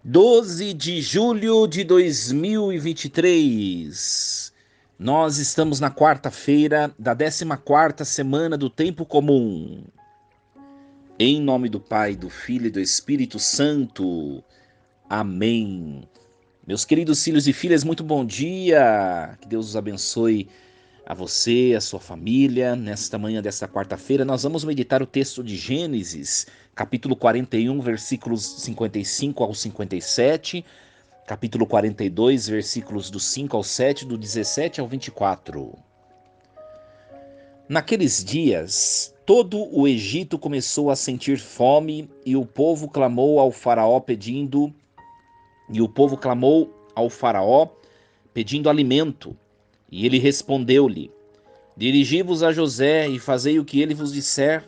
12 de julho de 2023. Nós estamos na quarta-feira da 14ª semana do Tempo Comum. Em nome do Pai, do Filho e do Espírito Santo. Amém. Meus queridos filhos e filhas, muito bom dia. Que Deus os abençoe a você, a sua família. Nesta manhã desta quarta-feira, nós vamos meditar o texto de Gênesis, capítulo 41, versículos 55 ao 57, capítulo 42, versículos do 5 ao 7, do 17 ao 24. Naqueles dias, todo o Egito começou a sentir fome, e o povo clamou ao faraó pedindo alimento. E ele respondeu-lhe: Dirigi-vos a José e fazei o que ele vos disser.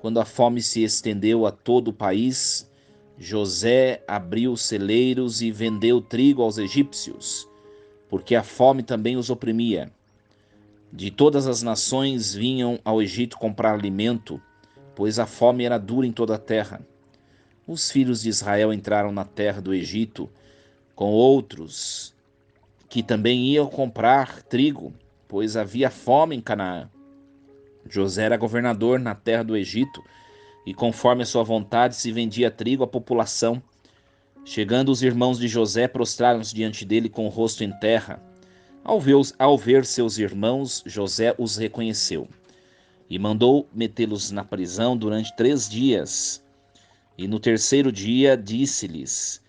Quando a fome se estendeu a todo o país, José abriu celeiros e vendeu trigo aos egípcios, porque a fome também os oprimia. De todas as nações vinham ao Egito comprar alimento, pois a fome era dura em toda a terra. Os filhos de Israel entraram na terra do Egito com outros que também iam comprar trigo, pois havia fome em Canaã. José era governador na terra do Egito, e conforme a sua vontade se vendia trigo à população. Chegando os irmãos de José, prostraram-se diante dele com o rosto em terra. Ao ver seus irmãos, José os reconheceu e mandou metê-los na prisão durante 3 dias. E no terceiro dia disse-lhes: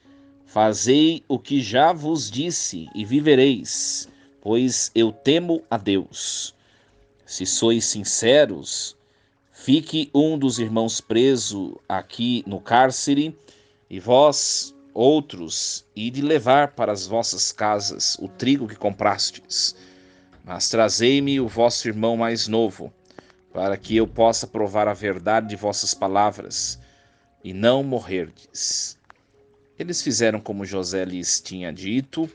Fazei o que já vos disse e vivereis, pois eu temo a Deus. Se sois sinceros, fique um dos irmãos preso aqui no cárcere, e vós, outros, ide levar para as vossas casas o trigo que comprastes. Mas trazei-me o vosso irmão mais novo, para que eu possa provar a verdade de vossas palavras, e não morrerdes. Eles fizeram como José lhes tinha dito,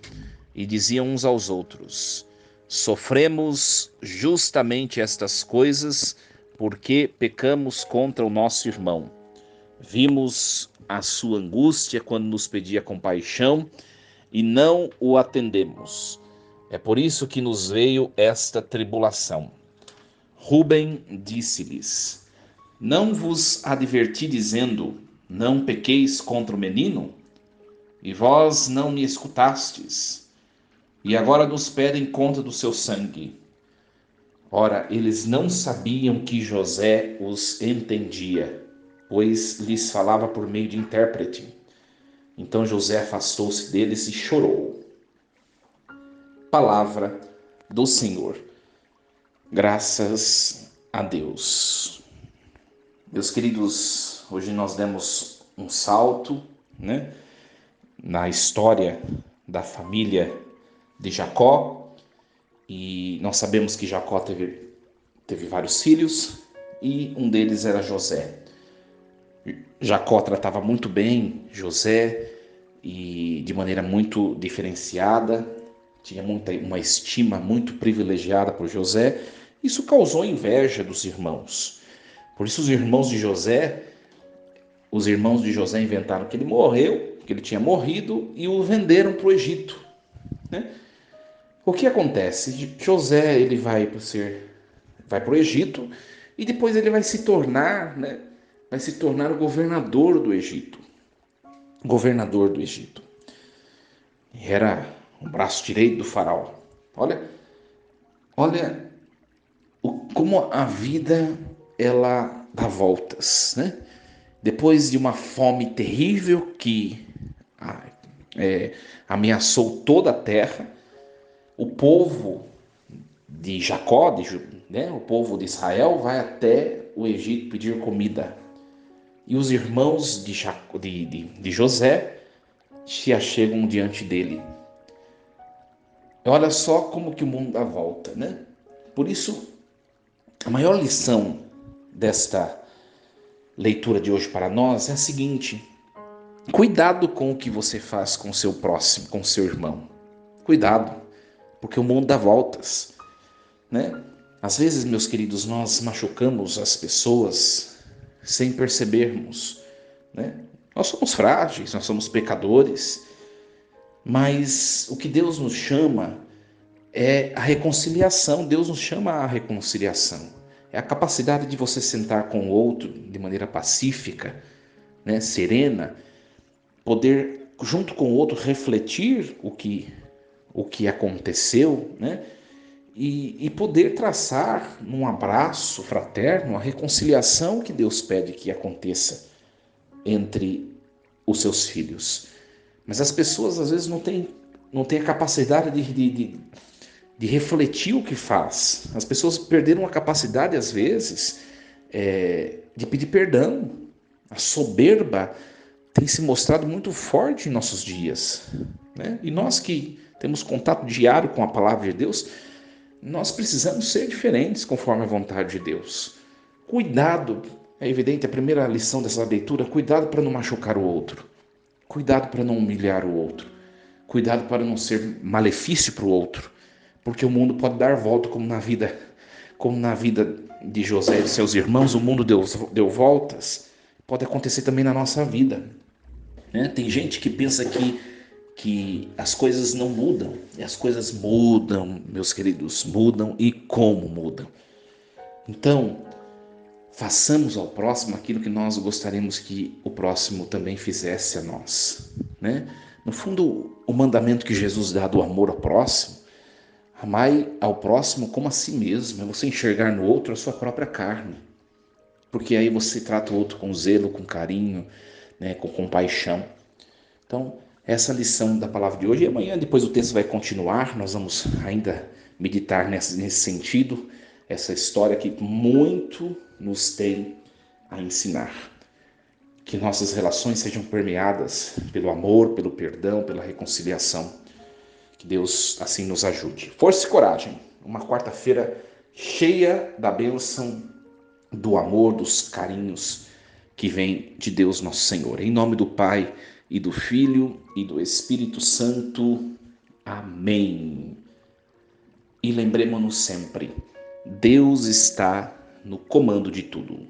e diziam uns aos outros: Sofremos justamente estas coisas, porque pecamos contra o nosso irmão. Vimos a sua angústia quando nos pedia compaixão e não o atendemos. É por isso que nos veio esta tribulação. Rúben disse-lhes: Não vos adverti dizendo: Não pequeis contra o menino? E vós não me escutastes. E agora nos pedem conta do seu sangue. Ora, eles não sabiam que José os entendia, pois lhes falava por meio de intérprete. Então José afastou-se deles e chorou. Palavra do Senhor. Graças a Deus. Meus queridos, hoje nós demos um salto, na história da família de Jacó, e nós sabemos que Jacó teve vários filhos, e um deles era José. Jacó tratava muito bem José, e de maneira muito diferenciada, tinha uma estima muito privilegiada por José. Isso causou inveja dos irmãos. Por isso os irmãos de José inventaram que ele morreu, que ele tinha morrido, e o venderam para o Egito, né? O que acontece? José ele vai para o Egito, e depois ele vai se tornar, o governador do Egito. Governador do Egito. Era o braço direito do faraó. Olha como a vida ela dá voltas, né? Depois de uma fome terrível que ameaçou toda a terra, o povo de Jacó, o povo de Israel, vai até o Egito pedir comida. E os irmãos de José se achegam diante dele. Olha só como que o mundo dá volta, né? Por isso, a maior lição desta leitura de hoje para nós é a seguinte: cuidado com o que você faz com o seu próximo, com o seu irmão. Cuidado, porque o mundo dá voltas, né? Às vezes, meus queridos, nós machucamos as pessoas sem percebermos, né? Nós somos frágeis, nós somos pecadores, mas o que Deus nos chama é a reconciliação. Deus nos chama à reconciliação. É a capacidade de você sentar com o outro de maneira pacífica, né, serena, poder, junto com o outro, refletir o que aconteceu, né, e poder traçar num abraço fraterno a reconciliação que Deus pede que aconteça entre os seus filhos. Mas as pessoas às vezes não têm a capacidade de refletir o que faz. As pessoas perderam a capacidade, às vezes, de pedir perdão. A soberba tem se mostrado muito forte em nossos dias, né? E nós que temos contato diário com a palavra de Deus, nós precisamos ser diferentes conforme a vontade de Deus. Cuidado, é evidente a primeira lição dessa leitura, cuidado para não machucar o outro. Cuidado para não humilhar o outro. Cuidado para não ser malefício para o outro. Porque o mundo pode dar volta como na vida de José e de seus irmãos, o mundo deu voltas. Pode acontecer também na nossa vida, né? Tem gente que pensa que as coisas não mudam. E as coisas mudam, meus queridos, mudam e como mudam. Então, façamos ao próximo aquilo que nós gostaríamos que o próximo também fizesse a nós, né? No fundo, o mandamento que Jesus dá do amor ao próximo, amai ao próximo como a si mesmo, é você enxergar no outro a sua própria carne, porque aí você trata o outro com zelo, com carinho, né, com compaixão. Então, essa lição da palavra de hoje, e amanhã depois o texto vai continuar, nós vamos ainda meditar nesse sentido, essa história que muito nos tem a ensinar. Que nossas relações sejam permeadas pelo amor, pelo perdão, pela reconciliação. Que Deus assim nos ajude. Força e coragem. Uma quarta-feira cheia da bênção, do amor, dos carinhos que vem de Deus nosso Senhor. Em nome do Pai e do Filho e do Espírito Santo. Amém. E lembremos-nos sempre, Deus está no comando de tudo.